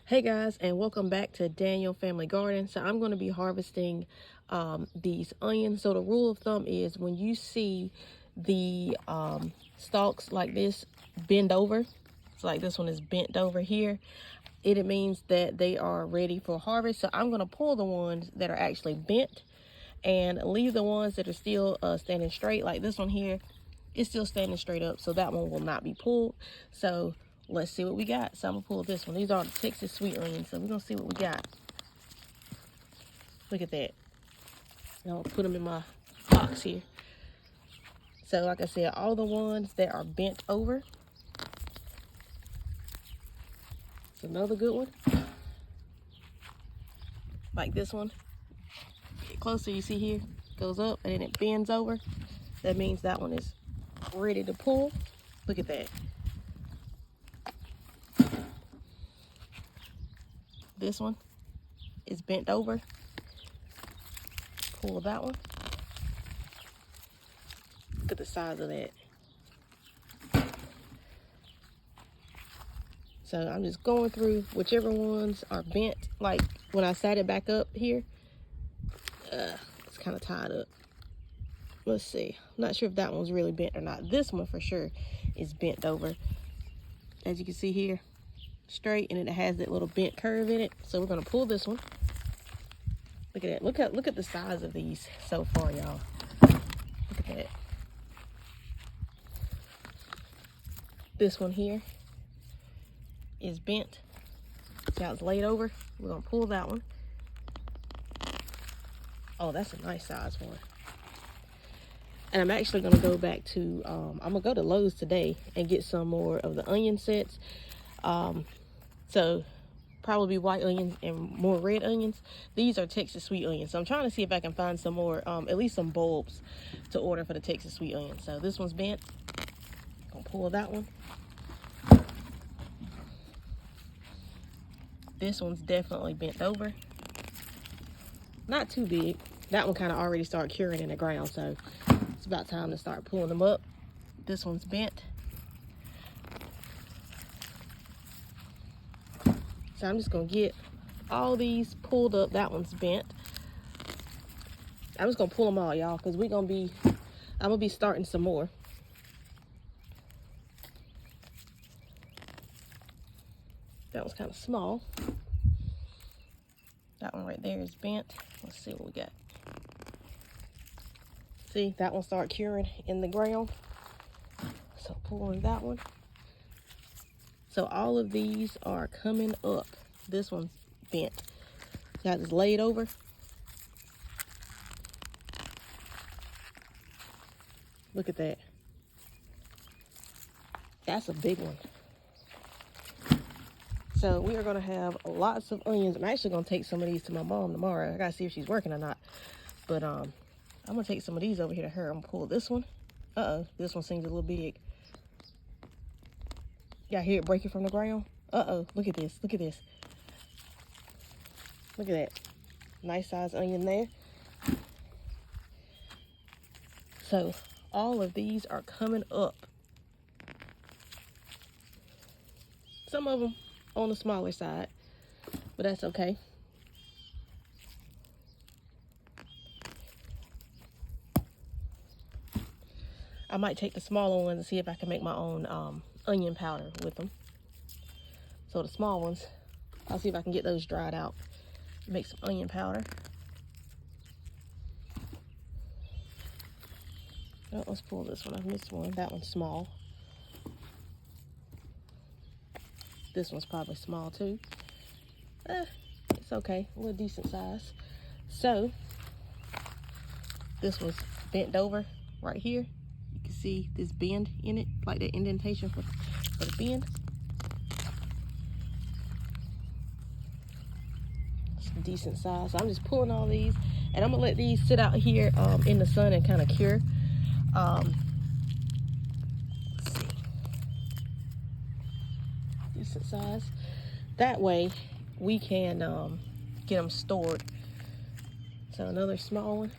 Hey guys, and welcome back to Daniel Family Garden. So I'm going to be harvesting these onions. So the rule of thumb is when you see the stalks like this bend over, so like this one is bent over here, it means that they are ready for harvest. So I'm going to pull the ones that are actually bent and leave the ones that are still standing straight. Like this one here is still standing straight up, so that one will not be pulled. So let's see what we got. So I'm gonna pull this one. These are the Texas sweet onions, so we're gonna see what we got. Look at that. And I'll put them in my box here. So like I said, all the ones that are bent over. It's another good one. Like this one. Get closer, you see here, goes up and then it bends over. That means that one is ready to pull. Look at that. This one is bent over. Pull that one. Look at the size of that. So I'm just going through whichever ones are bent. Like when I sat it back up here, it's kind of tied up. Let's see. I'm not sure if that one's really bent or not. This one for sure is bent over. As you can see here, straight, and it has that little bent curve in it. So we're gonna pull this one. Look at that. Look at the size of these so far, y'all. Look at that. This one here is bent. See how it's laid over? We're gonna pull that one. Oh, that's a nice size one. And I'm actually gonna go back to, I'm gonna go to Lowe's today and get some more of the onion sets. So probably white onions and more red onions. These are Texas sweet onions. So I'm trying to see if I can find some more, at least some bulbs to order for the Texas sweet onions. So this one's bent. Gonna pull that one. This one's definitely bent over. Not too big. That one kind of already started curing in the ground, so it's about time to start pulling them up. This one's bent. So I'm just gonna get all these pulled up. That one's bent. I'm just gonna pull them all, y'all, because I'm gonna be starting some more. That one's kind of small. That one right there is bent. Let's see what we got. See, that one started curing in the ground. So pulling that one. So all of these are coming up. This one's bent. Got this laid over. Look at that. That's a big one. So we are gonna have lots of onions. I'm actually gonna take some of these to my mom tomorrow. I gotta see if she's working or not. But I'm gonna take some of these over here to her. I'm gonna pull this one. This one seems a little big. Y'all hear it breaking from the ground? Look at this, look at this. Look at that. Nice size onion there. So all of these are coming up. Some of them on the smaller side, but that's okay. I might take the smaller ones and see if I can make my own onion powder with them. So the small ones, I'll see if I can get those dried out. Make some onion powder. Oh, let's pull this one. I missed one. That one's small. This one's probably small too. It's okay, a little decent size. So this was bent over right here. You can see this bend in it, like the indentation for the bend. Some decent size. So I'm just pulling all these, and I'm gonna let these sit out here in the sun and kind of cure. Let's see. Decent size. That way we can get them stored. So another small one.